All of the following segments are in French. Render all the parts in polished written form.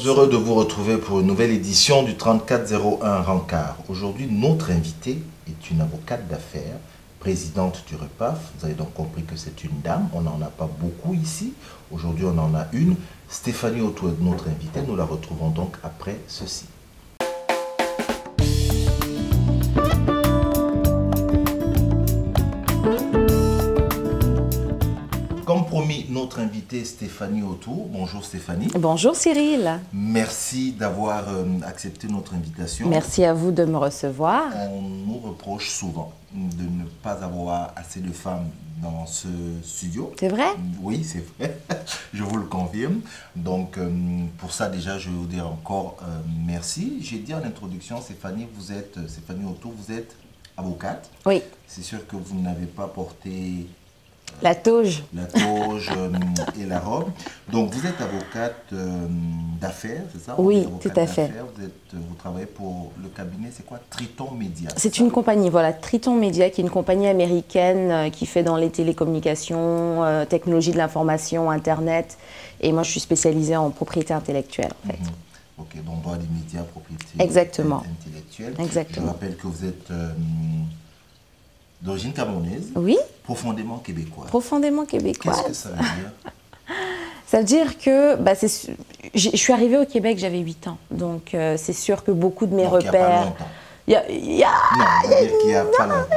heureux de vous retrouver pour une nouvelle édition du 3401 Rancard. Aujourd'hui, notre invitée est une avocate d'affaires, présidente du REPAF. Vous avez donc compris que c'est une dame. On n'en a pas beaucoup ici. Aujourd'hui, on en a une. Stéphanie Autou est notre invitée. Nous la retrouvons donc après ceci. Comme promis, notre invitée Stéphanie Autou. Bonjour Stéphanie. Bonjour Cyril. Merci d'avoir accepté notre invitation. Merci à vous de me recevoir. On nous reproche souvent de ne pas avoir assez de femmes dans ce studio. C'est vrai? Oui, c'est vrai. Je vous le confirme. Donc, pour ça, déjà, je vais vous dire encore merci. J'ai dit en introduction, Stéphanie Autou, vous êtes avocate. Oui. C'est sûr que vous n'avez pas porté la toge. La toge et la robe. Donc, vous êtes avocate d'affaires, c'est ça? Oui, tout à fait. Vous travaillez pour le cabinet, c'est quoi? Triton Média. C'est une compagnie, voilà, Triton Média, qui est une compagnie américaine qui fait dans les télécommunications, technologie de l'information, Internet. Et moi, je suis spécialisée en propriété intellectuelle, en fait. Ok, donc droit des médias, propriété intellectuelle. Exactement. Je rappelle que vous êtes d'origine camerounaise. Oui. Profondément québécoise. Profondément québécoise. Qu'est-ce que ça veut dire? Ça veut dire que je suis arrivée au Québec, j'avais 8 ans. Donc, c'est sûr que beaucoup de mes repères... Il y a pas longtemps.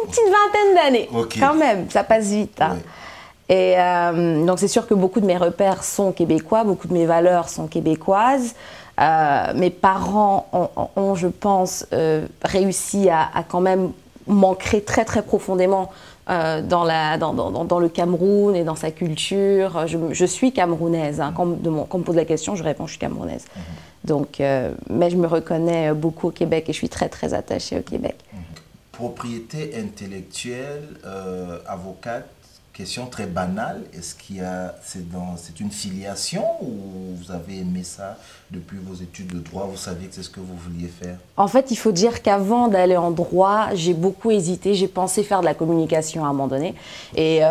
Une petite vingtaine d'années. Okay. Quand même, ça passe vite. Hein. Oui. Et donc, c'est sûr que beaucoup de mes repères sont québécois, beaucoup de mes valeurs sont québécoises. Mes parents ont je pense, réussi à quand même m'ancrer très, très profondément dans le Cameroun et dans sa culture. Je suis camerounaise. Hein. Quand on me pose la question, je réponds je suis camerounaise. Donc, mais je me reconnais beaucoup au Québec et je suis très, très attachée au Québec. Propriété intellectuelle, avocate, question très banale. Est-ce c'est une filiation ou vous avez aimé ça depuis vos études de droit? Vous saviez que c'est ce que vous vouliez faire? En fait, il faut dire qu'avant d'aller en droit, j'ai beaucoup hésité. J'ai pensé faire de la communication à un moment donné. Et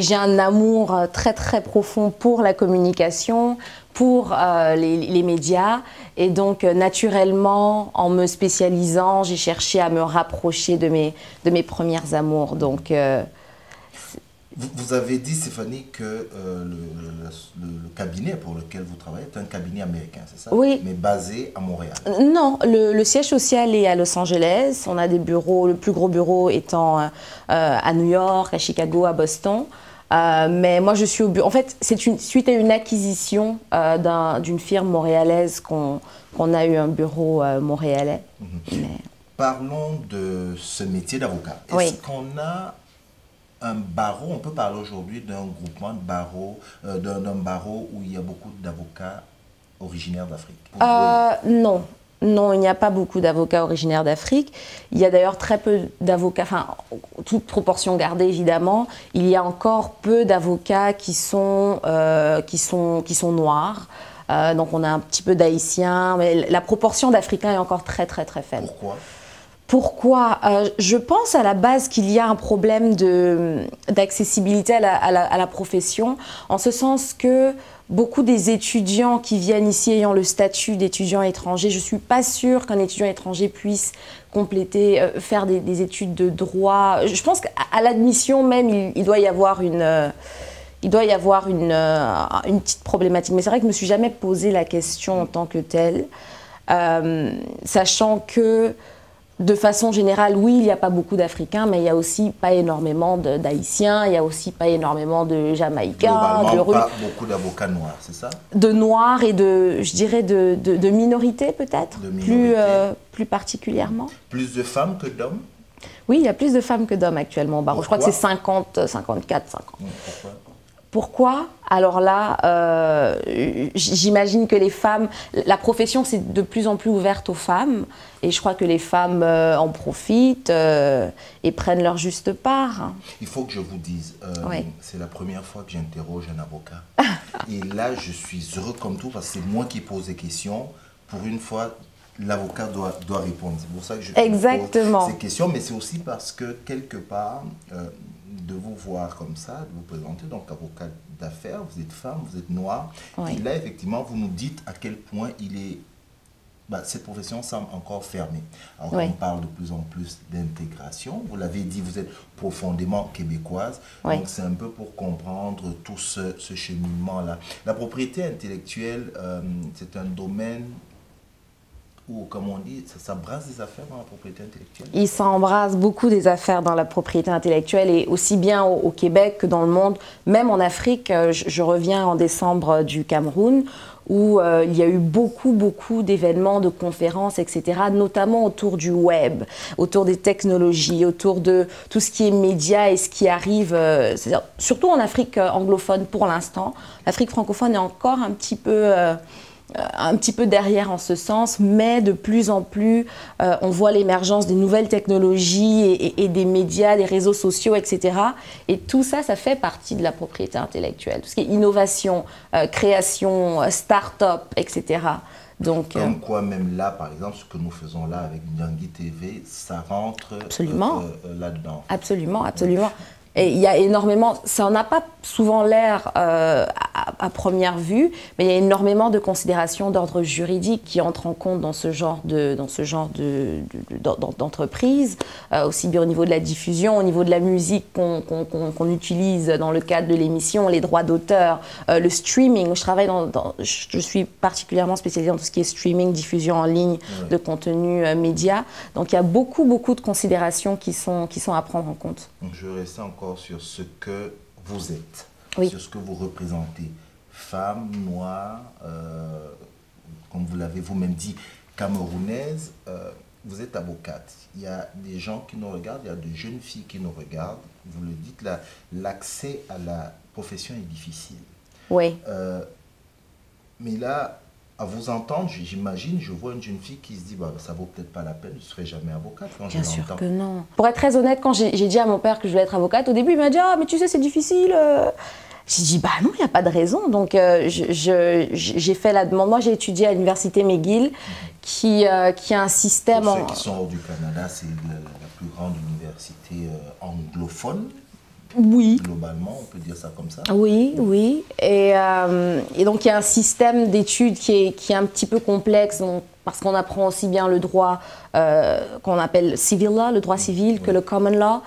j'ai un amour très, très profond pour la communication, pour les médias. Et donc, naturellement, en me spécialisant, j'ai cherché à me rapprocher de mes premières amours. Donc... Vous avez dit, Stéphanie, que le cabinet pour lequel vous travaillez est un cabinet américain, c'est ça? Oui. Mais basé à Montréal? Non, le siège social est à Los Angeles. On a des bureaux, le plus gros bureau étant à New York, à Chicago, à Boston. Mais moi, je suis au bureau. En fait, c'est suite à une acquisition d'une firme montréalaise qu'on a eu un bureau montréalais. Mais... Parlons de ce métier d'avocat. Est-ce qu'on a un barreau, on peut parler aujourd'hui d'un groupement de barreaux, d'un barreau où il y a beaucoup d'avocats originaires d'Afrique? Non. Non, il n'y a pas beaucoup d'avocats originaires d'Afrique. Il y a d'ailleurs très peu d'avocats, enfin, toute proportion gardée évidemment, il y a encore peu d'avocats qui sont noirs. Donc on a un petit peu d'Haïtiens, mais la proportion d'Africains est encore très très très faible. Pourquoi? Je pense à la base qu'il y a un problème d'accessibilité à la profession, en ce sens que beaucoup des étudiants qui viennent ici ayant le statut d'étudiant étranger, je ne suis pas sûre qu'un étudiant étranger puisse compléter, faire des études de droit. Je pense qu'à l'admission même, il doit y avoir une petite problématique. Mais c'est vrai que je ne me suis jamais posé la question en tant que telle, sachant que de façon générale, oui, il n'y a pas beaucoup d'Africains, mais il n'y a aussi pas énormément d'Haïtiens, il n'y a aussi pas énormément de Jamaïcains, de Russes. Pas beaucoup d'avocats noirs, c'est ça? De noirs et je dirais de minorités peut-être, plus particulièrement. Plus de femmes que d'hommes? Oui, il y a plus de femmes que d'hommes actuellement au barreau. Je crois que c'est 50, 54, 50. Pourquoi? Pourquoi? Alors là, j'imagine que les femmes, la profession c'est de plus en plus ouverte aux femmes et je crois que les femmes en profitent et prennent leur juste part. Il faut que je vous dise, c'est la première fois que j'interroge un avocat. Et là, je suis heureux comme tout parce que c'est moi qui pose des questions. Pour une fois, l'avocat doit répondre. C'est pour ça que je pose ces questions, mais c'est aussi parce que quelque part, de vous voir comme ça, de vous présenter, donc avocat d'affaires, vous êtes femme, vous êtes noire. Oui. Et là, effectivement, vous nous dites à quel point cette profession semble encore fermée. Alors Oui. on parle de plus en plus d'intégration. Vous l'avez dit, vous êtes profondément québécoise. Oui. Donc c'est un peu pour comprendre tout ce cheminement-là. La propriété intellectuelle, c'est un domaine où, comme on dit, ça brasse des affaires dans la propriété intellectuelle. Il s'embrasse beaucoup des affaires dans la propriété intellectuelle, et aussi bien au Québec que dans le monde, même en Afrique. Je reviens en décembre du Cameroun, où il y a eu beaucoup d'événements, de conférences, etc., notamment autour du web, autour des technologies, autour de tout ce qui est médias et ce qui arrive, c'est-à-dire, surtout en Afrique anglophone pour l'instant. L'Afrique francophone est encore un petit peu derrière en ce sens, mais de plus en plus, on voit l'émergence des nouvelles technologies et des médias, des réseaux sociaux, etc. Et tout ça, ça fait partie de la propriété intellectuelle. Tout ce qui est innovation, création, start-up, etc. Donc, comme quoi, même là, par exemple, ce que nous faisons là avec Nyangui TV, ça rentre là-dedans. Absolument, absolument. Et il y a énormément, ça n'a pas souvent l'air à première vue, mais il y a énormément de considérations d'ordre juridique qui entrent en compte dans ce genre d'entreprise, aussi bien au niveau de la diffusion, au niveau de la musique qu'on utilise dans le cadre de l'émission, les droits d'auteur, le streaming. Je suis particulièrement spécialisée dans tout ce qui est streaming, diffusion en ligne de contenu média. Donc il y a beaucoup de considérations qui sont à prendre en compte. Donc, je vais rester encore sur ce que vous êtes, sur ce que vous représentez. Femme, noire, comme vous l'avez vous-même dit, camerounaise, vous êtes avocate. Il y a des gens qui nous regardent, il y a de jeunes filles qui nous regardent. Vous le dites, l'accès à la profession est difficile. Oui. Mais là, à vous entendre, j'imagine, je vois une jeune fille qui se dit bah, ça vaut peut-être pas la peine, je ne serai jamais avocate quand je l'entends. Bien sûr que non. Pour être très honnête, quand j'ai dit à mon père que je voulais être avocate, au début il m'a dit ah mais tu sais c'est difficile. J'ai dit bah non, il n'y a pas de raison. Donc j'ai fait la demande. Moi j'ai étudié à l'université McGill qui a un système. Pour ceux qui sont hors du Canada, c'est la plus grande université anglophone. Oui. Globalement, on peut dire ça comme ça. Oui. Et donc, il y a un système d'études qui est un petit peu complexe, donc, parce qu'on apprend aussi bien le droit qu'on appelle civil law, le droit civil, que le common law,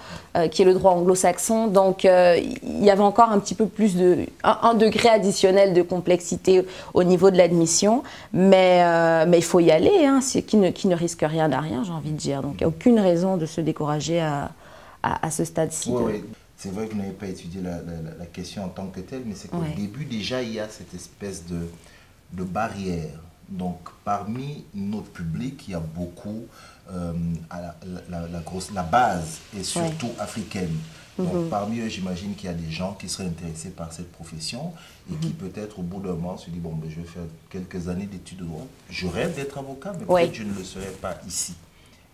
qui est le droit anglo-saxon. Donc, il y avait encore un petit peu plus un degré additionnel de complexité au niveau de l'admission. Mais il faut y aller, hein, qui ne risque rien n'a rien, j'ai envie de dire. Donc, il n'y a aucune raison de se décourager à ce stade-ci. Oui. C'est vrai que vous n'avez pas étudié la question en tant que telle, mais c'est qu'au début, déjà, il y a cette espèce de barrière. Donc, parmi notre public, il y a beaucoup, la base est surtout africaine. Donc, parmi eux, j'imagine qu'il y a des gens qui seraient intéressés par cette profession et qui peut-être au bout d'un moment se disent, bon, ben, je vais faire quelques années d'études de droit. Je rêve d'être avocat, mais peut-être je ne le serai pas ici.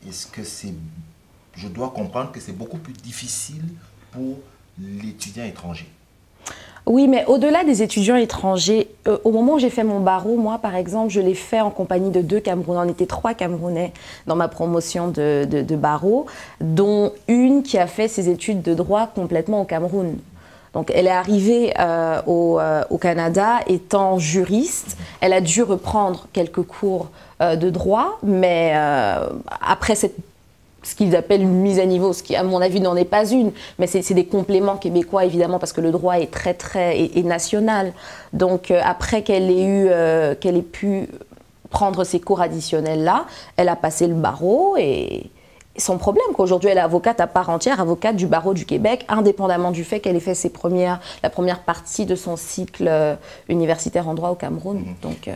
Est-ce que je dois comprendre que c'est beaucoup plus difficile pour l'étudiant étranger? Oui, mais au-delà des étudiants étrangers, au moment où j'ai fait mon barreau, moi, par exemple, je l'ai fait en compagnie de 2 Camerounais. On était 3 Camerounais dans ma promotion de barreau, dont une qui a fait ses études de droit complètement au Cameroun. Donc, elle est arrivée au Canada étant juriste. Elle a dû reprendre quelques cours de droit, mais après ce qu'ils appellent une mise à niveau, ce qui, à mon avis, n'en est pas une, mais c'est des compléments québécois, évidemment, parce que le droit est très national. Donc, après qu'elle ait pu prendre ces cours additionnels-là, elle a passé le barreau et sans problème. Aujourd'hui, elle est avocate à part entière, avocate du barreau du Québec, indépendamment du fait qu'elle ait fait la première partie de son cycle universitaire en droit au Cameroun. Donc,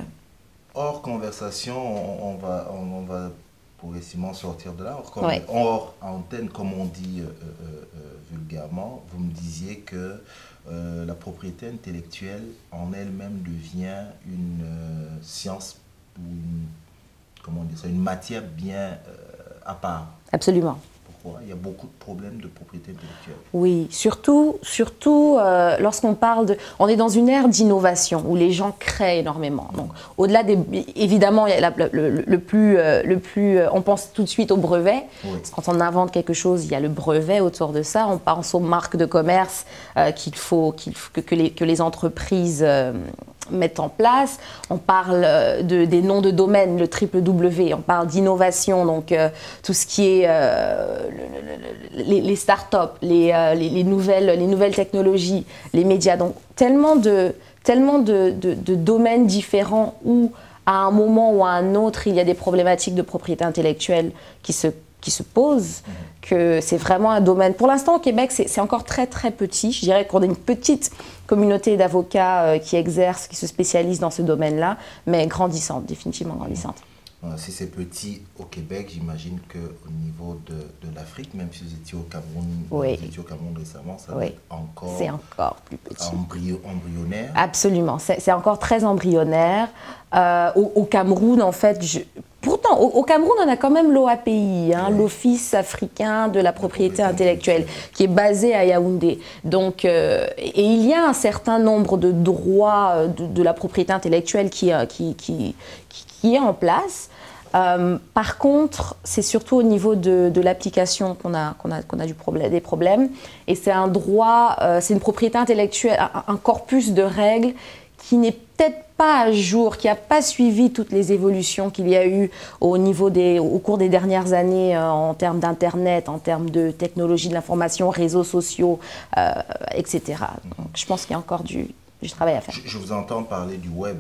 hors conversation, on va progressivement sortir de là. Hors antenne, comme on dit vulgairement, vous me disiez que la propriété intellectuelle en elle-même devient une science ou une matière bien à part. Absolument. Pourquoi? Il y a beaucoup de problèmes de propriété intellectuelle. Oui, surtout lorsqu'on parle de... On est dans une ère d'innovation où les gens créent énormément. Donc, au-delà des... Évidemment, il y a on pense tout de suite au brevet. Oui. Quand on invente quelque chose, il y a le brevet autour de ça. On pense aux marques de commerce que les entreprises mettent en place. On parle des noms de domaine, le www. On parle d'innovation, donc tout ce qui est les startups, les nouvelles technologies, les médias. Donc tellement de domaines différents où à un moment ou à un autre, il y a des problématiques de propriété intellectuelle qui se posent, que c'est vraiment un domaine. Pour l'instant, au Québec, c'est encore très, très petit. Je dirais qu'on a une petite communauté d'avocats qui exercent, qui se spécialisent dans ce domaine-là, mais grandissante, définitivement grandissante. Si c'est petit au Québec, j'imagine qu'au niveau de l'Afrique, même si vous étiez au Cameroun, oui. vous étiez au Cameroun récemment, ça oui. va être encore... C'est encore plus petit. Embryonnaire. Absolument, c'est encore très embryonnaire. Au Cameroun, en fait, pourtant, au Cameroun, on a quand même l'OAPI, hein, oui. l'Office africain de la propriété intellectuelle, qui est basé à Yaoundé. Donc, et il y a un certain nombre de droits de la propriété intellectuelle qui est en place. Par contre, c'est surtout au niveau de l'application qu'on a des problèmes. Et c'est un droit, c'est une propriété intellectuelle, un corpus de règles qui n'est peut-être pas à jour, qui n'a pas suivi toutes les évolutions qu'il y a eu au cours des dernières années en termes d'Internet, en termes de technologie de l'information, réseaux sociaux, etc. Donc, je pense qu'il y a encore du travail à faire. Je vous entends parler du web.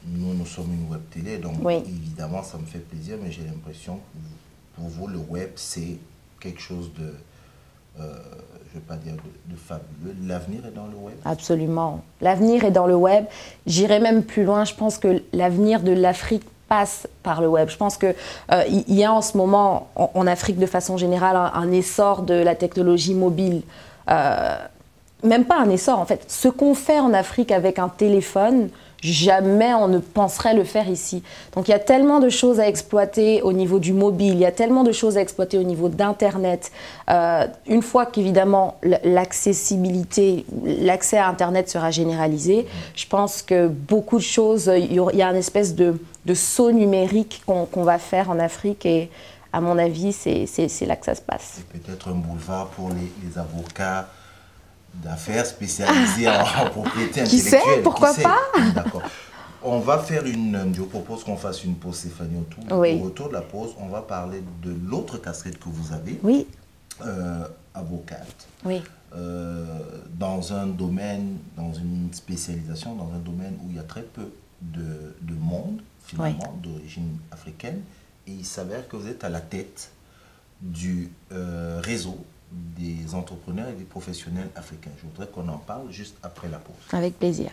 Nous sommes une web télé, donc oui. Évidemment, ça me fait plaisir, mais j'ai l'impression que pour vous, le web, c'est quelque chose de, je ne vais pas dire de fabuleux. L'avenir est dans le web? Absolument. L'avenir est dans le web. J'irai même plus loin. Je pense que l'avenir de l'Afrique passe par le web. Je pense qu'il y a en ce moment, en Afrique de façon générale, un essor de la technologie mobile. Même pas un essor, en fait. Ce qu'on fait en Afrique avec un téléphone, jamais on ne penserait le faire ici. Donc il y a tellement de choses à exploiter au niveau du mobile, il y a tellement de choses à exploiter au niveau d'Internet. Une fois qu'évidemment l'accessibilité, l'accès à Internet sera généralisé, je pense que beaucoup de choses, il y a une espèce de saut numérique qu'on va faire en Afrique et à mon avis, c'est là que ça se passe. C'est peut-être un boulevard pour les avocats d'affaires spécialisés en propriété intellectuelle. Qui sait, pourquoi pas? D'accord. On va faire je vous propose qu'on fasse une pause, Stéphanie Autou. Oui. Au retour de la pause, on va parler de l'autre casquette que vous avez. Oui. Avocate. Oui. Dans un domaine, dans une spécialisation, dans un domaine où il y a très peu de monde, finalement, oui. d'origine africaine. Et il s'avère que vous êtes à la tête du réseau des entrepreneurs et des professionnels africains. Je voudrais qu'on en parle juste après la pause. Avec plaisir.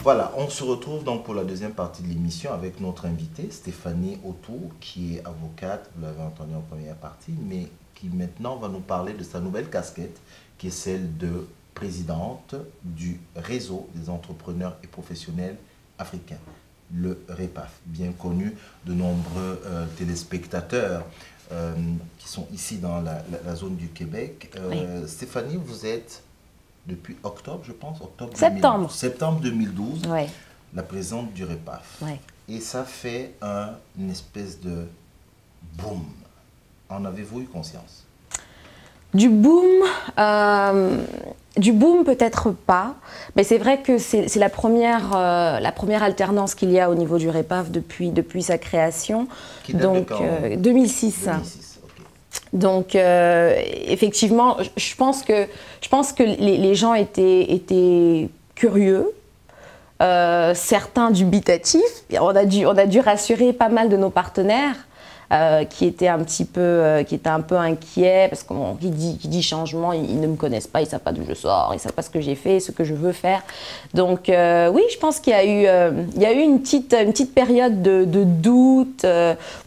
Voilà, on se retrouve donc pour la deuxième partie de l'émission avec notre invitée, Stéphanie Autou, qui est avocate, vous l'avez entendu en première partie, mais qui maintenant va nous parler de sa nouvelle casquette, qui est celle de présidente du réseau des entrepreneurs et professionnels africains, le REPAF, bien connu de nombreux téléspectateurs qui sont ici dans la zone du Québec. Oui. Stéphanie, vous êtes... depuis octobre, je pense, septembre 2012, oui. la présidente du REPAF. Oui. Et ça fait une espèce de boom. En avez-vous eu conscience? Du boom peut-être pas, mais c'est vrai que c'est la première alternance qu'il y a au niveau du REPAF depuis sa création. Qui date donc, de quand? 2006. 2006, ok. Donc, effectivement, je pense que les gens étaient curieux, certains dubitatifs. On a dû rassurer pas mal de nos partenaires. qui était un peu inquiet parce que qui dit changement, ils ne me connaissent pas, ils ne savent pas d'où je sors, ils ne savent pas ce que j'ai fait, ce que je veux faire. Donc oui, je pense qu'il y a eu une petite période de doute.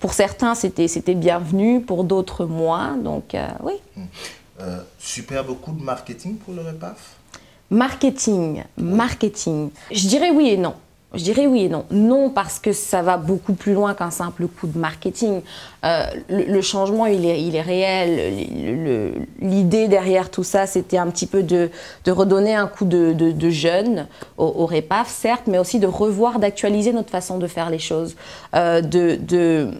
Pour certains, c'était bienvenu, pour d'autres moins. Donc oui. Superbe coup de marketing pour le REPAF? Marketing. Je dirais oui et non. Non, parce que ça va beaucoup plus loin qu'un simple coup de marketing. Le changement, il est réel. L'idée derrière tout ça, c'était un petit peu de redonner un coup de jeune au REPAF, certes, mais aussi de revoir, d'actualiser notre façon de faire les choses, de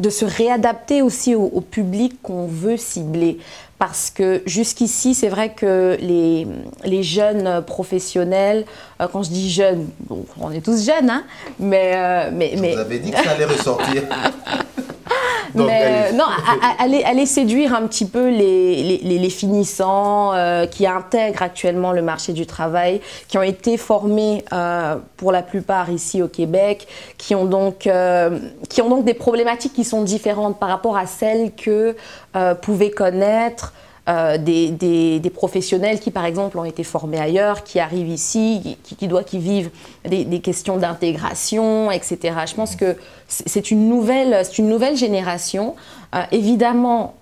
se réadapter aussi au public qu'on veut cibler. Parce que jusqu'ici, c'est vrai que les jeunes professionnels, quand je dis jeunes, bon, on est tous jeunes, hein, mais vous avez dit que ça allait ressortir. Donc, non, aller séduire un petit peu les finissants qui intègrent actuellement le marché du travail, qui ont été formés pour la plupart ici au Québec, qui ont donc des problématiques qui sont différentes par rapport à celles que pouvaient connaître des professionnels qui, par exemple, ont été formés ailleurs, qui arrivent ici, qui vivent des questions d'intégration, etc. Je pense que c'est une nouvelle génération. Évidemment,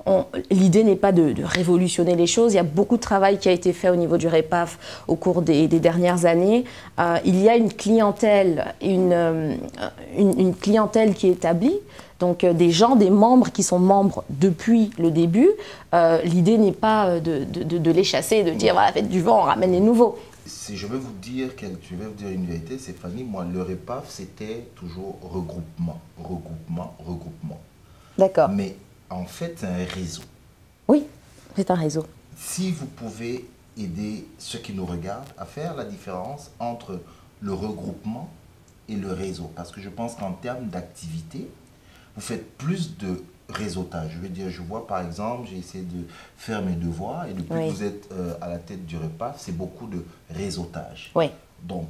l'idée n'est pas de révolutionner les choses. Il y a beaucoup de travail qui a été fait au niveau du REPAF au cours des dernières années. Il y a une clientèle qui est établie. Donc des membres qui sont membres depuis le début. L'idée n'est pas de les chasser, de dire voilà, faites du vent, on ramène les nouveaux. Si je vais vous dire une vérité, Stéphanie, moi le REPAF c'était toujours regroupement. D'accord. Mais en fait c'est un réseau. Oui, c'est un réseau. Si vous pouvez aider ceux qui nous regardent à faire la différence entre le regroupement et le réseau, parce que je pense qu'en termes d'activité, vous faites plus de réseautage. Je veux dire, je vois par exemple, j'ai essayé de faire mes devoirs et depuis que vous êtes à la tête du REPAF, c'est beaucoup de réseautage. Oui. Donc,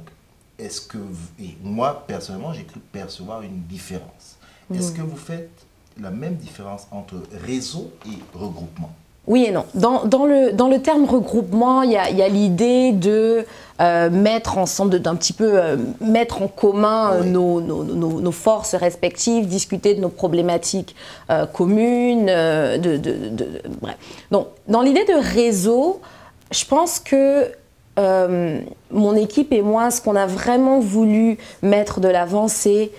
est-ce que et moi, personnellement, j'ai cru percevoir une différence. Est-ce que vous faites la même différence entre réseau et regroupement? Oui et non. Dans le terme regroupement, il y a l'idée de mettre ensemble, d'un petit peu mettre en commun nos forces respectives, discuter de nos problématiques communes. Bref. Donc, dans l'idée de réseau, je pense que mon équipe et moi, ce qu'on a vraiment voulu mettre de l'avant, c'est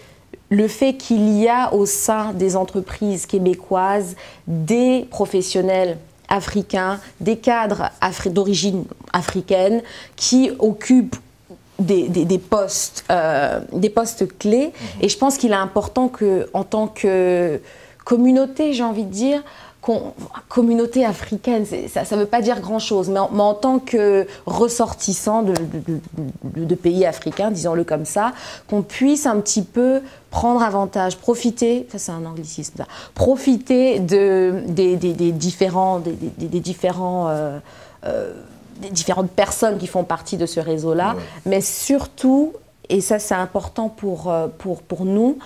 le fait qu'il y a au sein des entreprises québécoises des professionnels africains, des cadres d'origine africaine qui occupent des postes clés. Et je pense qu'il est important qu'en tant que communauté, j'ai envie de dire, communauté africaine, ça ne veut pas dire grand-chose, mais en tant que ressortissant de pays africains, disons-le comme ça, qu'on puisse un petit peu prendre avantage, profiter, ça c'est un anglicisme, ça, profiter des différentes personnes qui font partie de ce réseau-là, mais surtout, et ça c'est important pour nous,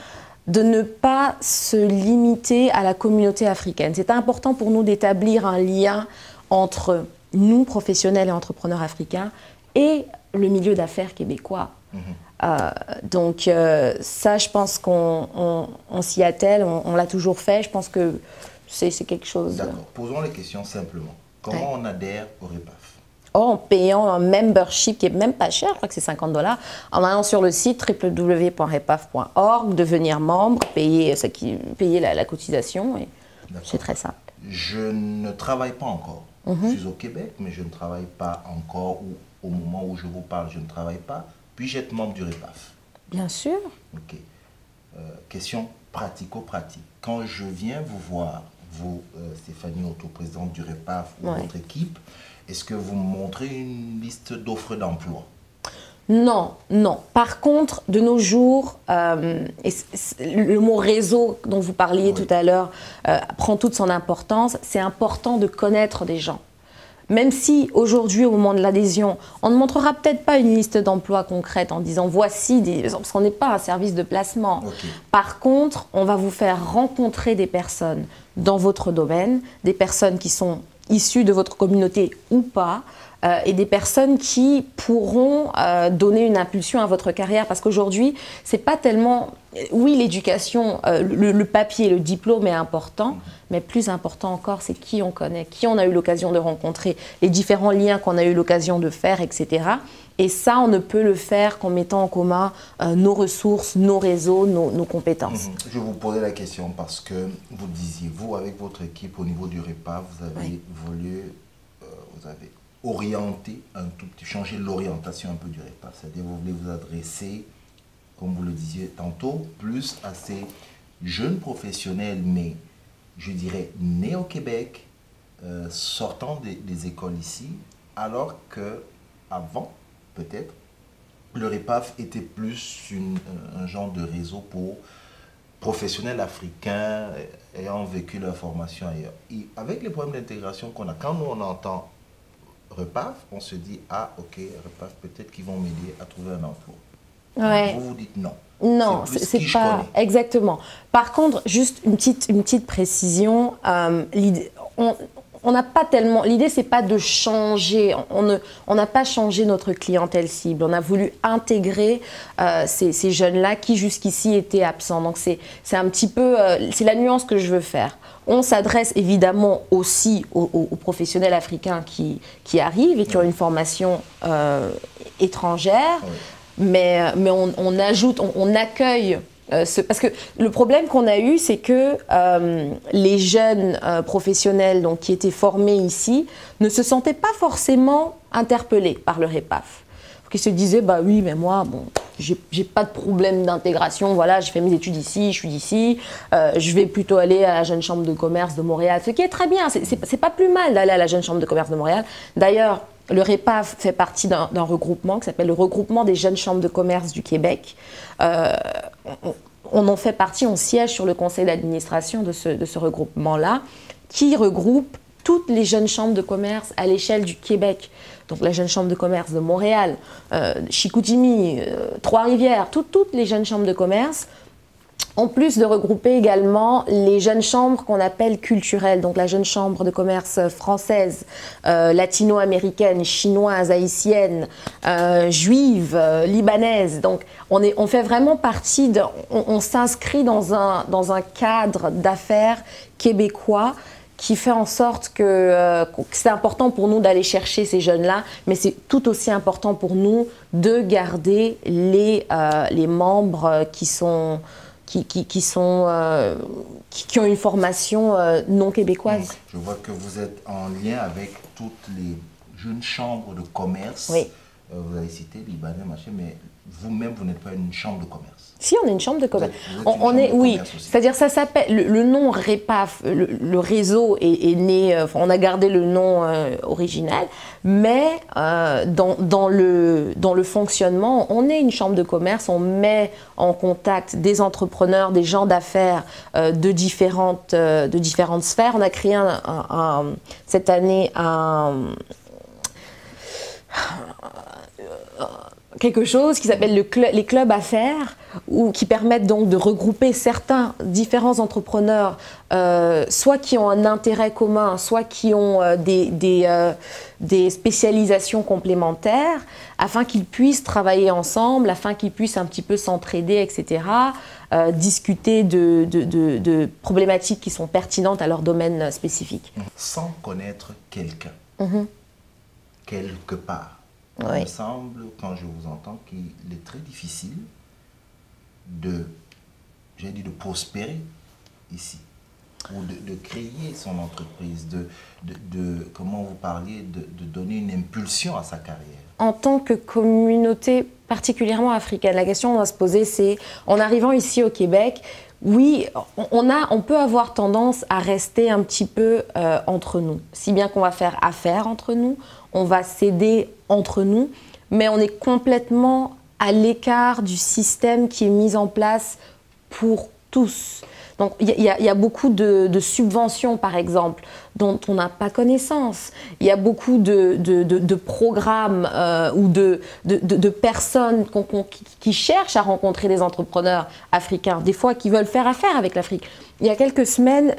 de ne pas se limiter à la communauté africaine. C'est important pour nous d'établir un lien entre nous, professionnels et entrepreneurs africains, et le milieu d'affaires québécois. Donc ça, je pense qu'on s'y attelle, on l'a toujours fait. Je pense que c'est quelque chose... D'accord. Posons les questions simplement. Comment on adhère au REPAF? En payant un membership qui est même pas cher, je crois que c'est 50 $, en allant sur le site www.repaf.org, devenir membre, payer la cotisation, et c'est très simple. Je ne travaille pas encore. Je suis au Québec, mais je ne travaille pas encore, ou au moment où je vous parle, je ne travaille pas. Puis-je être membre du REPAF? Bien sûr. Ok. Question pratico-pratique. Quand je viens vous voir, vous, Stéphanie, auto-présidente du REPAF, ou votre équipe, est-ce que vous me montrez une liste d'offres d'emploi? Non. Par contre, de nos jours, le mot réseau dont vous parliez tout à l'heure prend toute son importance. C'est important de connaître des gens. même si aujourd'hui, au moment de l'adhésion, on ne montrera peut-être pas une liste d'emplois concrète en disant voici des... Parce qu'on n'est pas un service de placement. Okay. Par contre, on va vous faire rencontrer des personnes dans votre domaine, des personnes qui sont issues de votre communauté ou pas, et des personnes qui pourront donner une impulsion à votre carrière. Parce qu'aujourd'hui, c'est pas tellement... Oui, l'éducation, le papier, le diplôme est important, mais plus important encore, c'est qui on connaît, qui on a eu l'occasion de rencontrer, les différents liens qu'on a eu l'occasion de faire, etc. Et ça, on ne peut le faire qu'en mettant en commun nos ressources, nos réseaux, nos compétences. Je vous posais la question parce que vous disiez, vous, avec votre équipe au niveau du REPAF, vous avez voulu, vous avez orienté un tout petit, changer l'orientation un peu du REPAF. C'est-à-dire, vous voulez vous adresser, comme vous le disiez tantôt, plus à ces jeunes professionnels, mais je dirais nés au Québec, sortant des écoles ici, alors qu'avant, peut-être, le REPAF était plus un genre de réseau pour professionnels africains ayant vécu leur formation ailleurs. Et avec les problèmes d'intégration qu'on a, quand nous on entend REPAF, on se dit, ah ok, REPAF, peut-être qu'ils vont m'aider à trouver un emploi. Ouais. Vous vous dites non. Non, c'est pas exactement. Par contre, juste une petite précision. On n'a pas tellement. L'idée, c'est pas de changer. On n'a pas changé notre clientèle cible. On a voulu intégrer ces jeunes-là qui jusqu'ici étaient absents. Donc c'est un petit peu. C'est la nuance que je veux faire. On s'adresse évidemment aussi aux professionnels africains qui arrivent et qui ont une formation étrangère. Oui. Mais on ajoute, on accueille, parce que le problème qu'on a eu, c'est que les jeunes professionnels donc, qui étaient formés ici ne se sentaient pas forcément interpellés par le REPAF. Ils se disaient, bah oui, mais moi, bon, j'ai pas de problème d'intégration, voilà, j'ai fait mes études ici, je suis d'ici, je vais plutôt aller à la Jeune Chambre de Commerce de Montréal, ce qui est très bien, c'est pas plus mal d'aller à la Jeune Chambre de Commerce de Montréal. D'ailleurs, le REPAF fait partie d'un regroupement qui s'appelle le Regroupement des Jeunes Chambres de Commerce du Québec. On en fait partie, on siège sur le conseil d'administration de ce regroupement-là, qui regroupe toutes les jeunes chambres de commerce à l'échelle du Québec. Donc la Jeune Chambre de Commerce de Montréal, Chicoutimi, Trois-Rivières, toutes les jeunes chambres de commerce, en plus de regrouper également les jeunes chambres qu'on appelle culturelles, donc la Jeune Chambre de Commerce française, latino-américaine, chinoise, haïtienne, juive, libanaise. Donc on fait vraiment partie, on s'inscrit dans un cadre d'affaires québécois qui fait en sorte que c'est important pour nous d'aller chercher ces jeunes-là, mais c'est tout aussi important pour nous de garder les membres qui ont une formation non québécoise. Donc, je vois que vous êtes en lien avec toutes les jeunes chambres de commerce. Oui. Vous avez cité Libanais, machin, mais vous-même, vous n'êtes pas une chambre de commerce. Si, on est une chambre de commerce. Oui, c'est-à-dire ça s'appelle le nom REPAF, le réseau est né. On a gardé le nom original, mais dans le fonctionnement, on est une chambre de commerce. On met en contact des entrepreneurs, des gens d'affaires de différentes sphères. On a créé cette année quelque chose qui s'appelle les clubs affaires, qui permettent donc de regrouper différents entrepreneurs, soit qui ont un intérêt commun, soit qui ont des spécialisations complémentaires, afin qu'ils puissent travailler ensemble, afin qu'ils puissent un petit peu s'entraider, etc., discuter de problématiques qui sont pertinentes à leur domaine spécifique. Sans connaître quelqu'un, quelque part. Il me semble, quand je vous entends, qu'il est très difficile de prospérer ici, ou de créer son entreprise, comment vous parliez, de donner une impulsion à sa carrière. En tant que communauté particulièrement africaine, la question qu'on doit se poser, c'est, en arrivant ici au Québec, oui, on peut avoir tendance à rester un petit peu entre nous, si bien qu'on va faire affaire entre nous, on va s'aider entre nous, mais on est complètement à l'écart du système qui est mis en place pour tous. Donc il y a beaucoup de subventions, par exemple, dont on n'a pas connaissance. Il y a beaucoup de programmes ou de personnes qui cherchent à rencontrer des entrepreneurs africains, des fois qui veulent faire affaire avec l'Afrique. Il y a quelques semaines,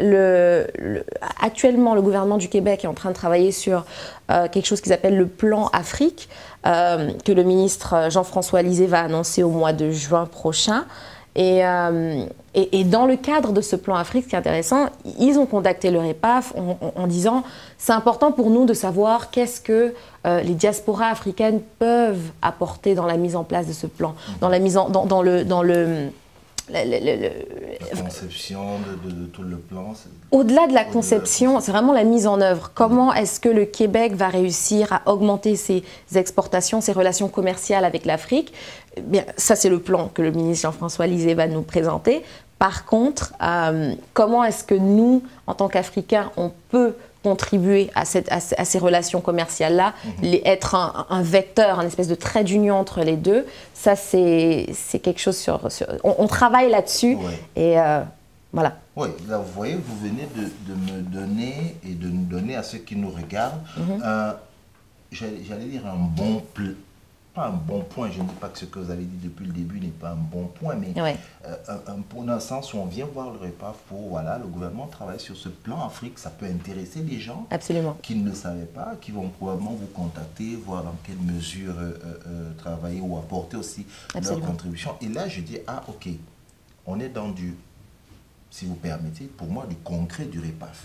actuellement, le gouvernement du Québec est en train de travailler sur quelque chose qui s'appelle le plan Afrique, que le ministre Jean-François Lisée va annoncer au mois de juin prochain. Et dans le cadre de ce plan Afrique, ce qui est intéressant, ils ont contacté le REPAF en disant « c'est important pour nous de savoir qu'est-ce que les diasporas africaines peuvent apporter dans la mise en place de ce plan, dans la conception de tout le plan. Au-delà de la conception, c'est vraiment la mise en œuvre. Comment est-ce que le Québec va réussir à augmenter ses exportations, ses relations commerciales avec l'Afrique? Bien, ça, c'est le plan que le ministre Jean-François Lisée va nous présenter. Par contre, comment est-ce que nous, en tant qu'Africains, on peut contribuer à ces relations commerciales-là, être un vecteur, un espèce de trait d'union entre les deux, ça c'est quelque chose on travaille là-dessus et voilà. Oui, là vous voyez, vous venez de me donner et de nous donner à ceux qui nous regardent, j'allais dire un bon plan. Pas un bon point, je ne dis pas que ce que vous avez dit depuis le début n'est pas un bon point, mais un point dans le sens où on vient voir le REPAF pour, voilà, le gouvernement travaille sur ce plan Afrique, ça peut intéresser les gens qui ne le savaient pas, qui vont probablement vous contacter, voir dans quelle mesure travailler ou apporter aussi leur contribution. Et là, je dis, ah ok, on est dans du, si vous permettez, pour moi, du concret du REPAF.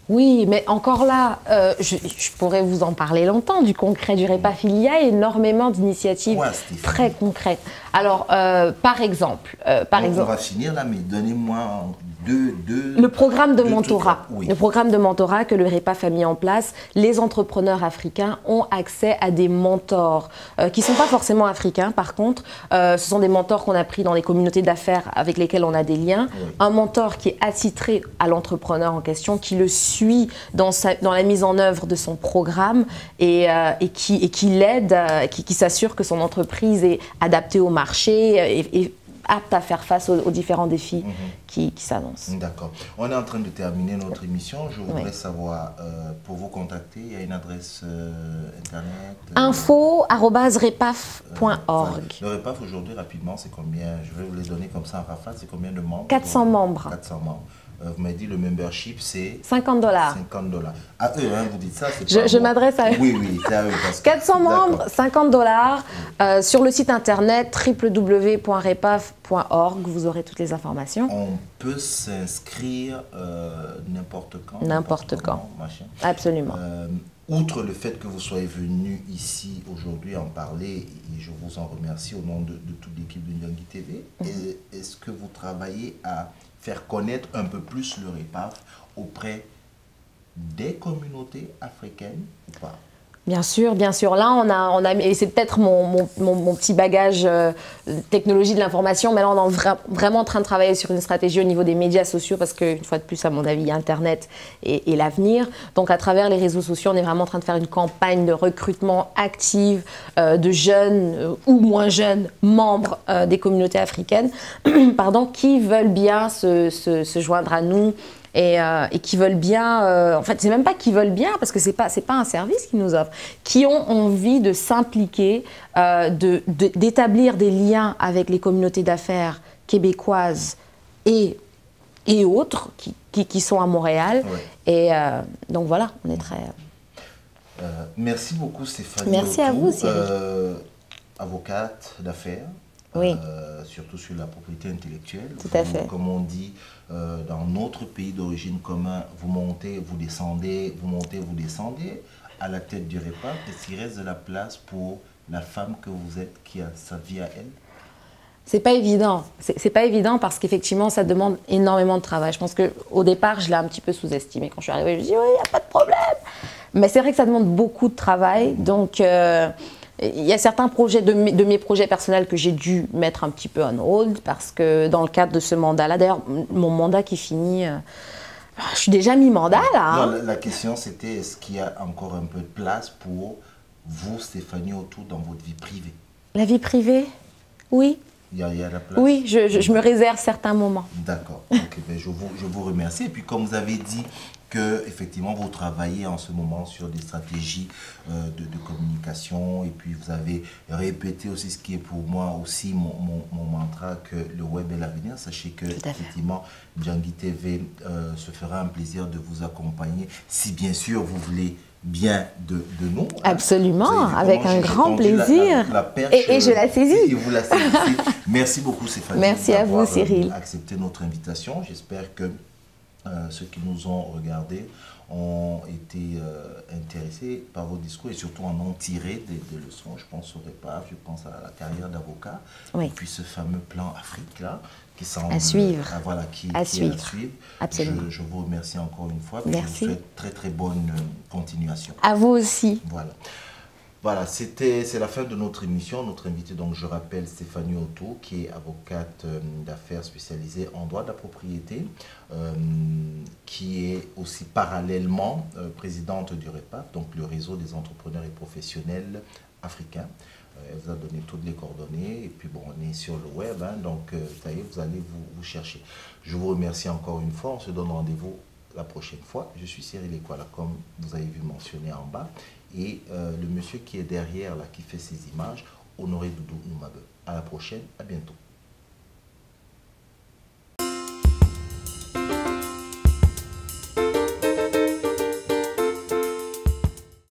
Oui, mais encore là, je pourrais vous en parler longtemps du concret du REPAF. Il y a énormément d'initiatives très concrètes. Alors, par exemple... on va finir là, mais donnez-moi deux... Le programme de mentorat. Le programme de mentorat que le REPAF a mis en place, les entrepreneurs africains ont accès à des mentors qui ne sont pas forcément africains, par contre. Ce sont des mentors qu'on a pris dans les communautés d'affaires avec lesquelles on a des liens. Un mentor qui est attitré à l'entrepreneur en question, qui le suit dans la mise en œuvre de son programme et qui l'aide, qui s'assure que son entreprise est adaptée au marché et apte à faire face aux différents défis qui s'annoncent. D'accord. On est en train de terminer notre émission. Je voudrais savoir, pour vous contacter, il y a une adresse internet info@repaf.org. Le REPAF aujourd'hui, rapidement, c'est combien? Je vais vous les donner comme ça en rafale. C'est combien de membres? 400 membres. 400 membres. Vous m'avez dit le membership, c'est $50. $50. À eux, hein, vous dites ça, c'est pas je m'adresse à eux. Oui, c'est à eux. 400 membres, $50. Sur le site internet www.repaf.org, vous aurez toutes les informations. On peut s'inscrire n'importe quand. N'importe quand. Machin. Absolument. Outre le fait que vous soyez venu ici aujourd'hui en parler, et je vous en remercie au nom de toute l'équipe de Nyongi TV, est-ce que vous travaillez à faire connaître un peu plus le REPAF auprès des communautés africaines ou pas? Bien sûr, bien sûr. Là, on a et c'est peut-être mon petit bagage technologie de l'information, mais là, on est vraiment en train de travailler sur une stratégie au niveau des médias sociaux parce qu'une fois de plus, à mon avis, Internet est l'avenir. Donc, à travers les réseaux sociaux, on est vraiment en train de faire une campagne de recrutement active de jeunes ou moins jeunes membres des communautés africaines qui veulent bien se joindre à nous. Et qui veulent bien, en fait, c'est même pas qu'ils veulent bien, parce que c'est pas un service qu'ils nous offrent, qui ont envie de s'impliquer, d'établir des liens avec les communautés d'affaires québécoises et autres qui sont à Montréal. Et donc voilà, on est très... merci beaucoup Stéphanie. Merci à vous Cyril. Avocate d'affaires. Oui. Surtout sur la propriété intellectuelle. Tout à fait. Comme on dit dans notre pays d'origine commun, vous montez, vous descendez, vous montez, vous descendez à la tête du REPAF. Est-ce qu'il reste de la place pour la femme que vous êtes qui a sa vie à elle? C'est pas évident. C'est pas évident parce qu'effectivement, ça demande énormément de travail. Je pense qu'au départ, je l'ai un petit peu sous-estimé. Quand je suis arrivée, je me dis oui, il n'y a pas de problème. Mais c'est vrai que ça demande beaucoup de travail. Donc, il y a certains projets de mes projets personnels que j'ai dû mettre un petit peu on hold parce que dans le cadre de ce mandat-là, d'ailleurs, mon mandat qui finit, je suis déjà mi-mandat là. Hein. Non, la question c'était est-ce qu'il y a encore un peu de place pour vous, Stéphanie Autou, dans votre vie privée? La vie privée? Oui. Il y a la place? Oui, je me réserve certains moments. D'accord. Ok, ben je vous remercie. Et puis, comme vous avez dit que effectivement vous travaillez en ce moment sur des stratégies de communication, et puis vous avez répété aussi ce qui est pour moi aussi mon mantra, que le web est l'avenir. Sachez que effectivement Njangui TV se fera un plaisir de vous accompagner, si bien sûr vous voulez bien de nous. Absolument, avec un grand plaisir. La perche, et je la saisis. Et vous la saisissez. Merci beaucoup, Stéphanie. Merci à vous, Cyril. Accepté notre invitation. J'espère que ceux qui nous ont regardés ont été intéressés par vos discours et surtout en ont tiré des leçons. Je pense au REPAF, je pense à la carrière d'avocat, oui. et puis ce fameux plan Afrique là, qui semble à suivre. Voilà, qui est à à suivre. Absolument. Je vous remercie encore une fois. Merci. Je vous souhaite très très bonne continuation. À vous aussi. Voilà. Voilà, c'est la fin de notre émission. Notre invité, donc, je rappelle, Stéphanie Otto, qui est avocate d'affaires spécialisée en droit de la propriété, qui est aussi parallèlement présidente du REPAF, donc le réseau des entrepreneurs et professionnels africains. Elle vous a donné toutes les coordonnées, et puis bon, on est sur le web, hein, donc ça y est, vous allez vous chercher. Je vous remercie encore une fois. On se donne rendez-vous la prochaine fois. Je suis Cyril Ekwala, comme vous avez vu mentionné en bas. Et le monsieur qui est derrière, là, qui fait ces images, Honoré Doudou Noumabe. À la prochaine, à bientôt.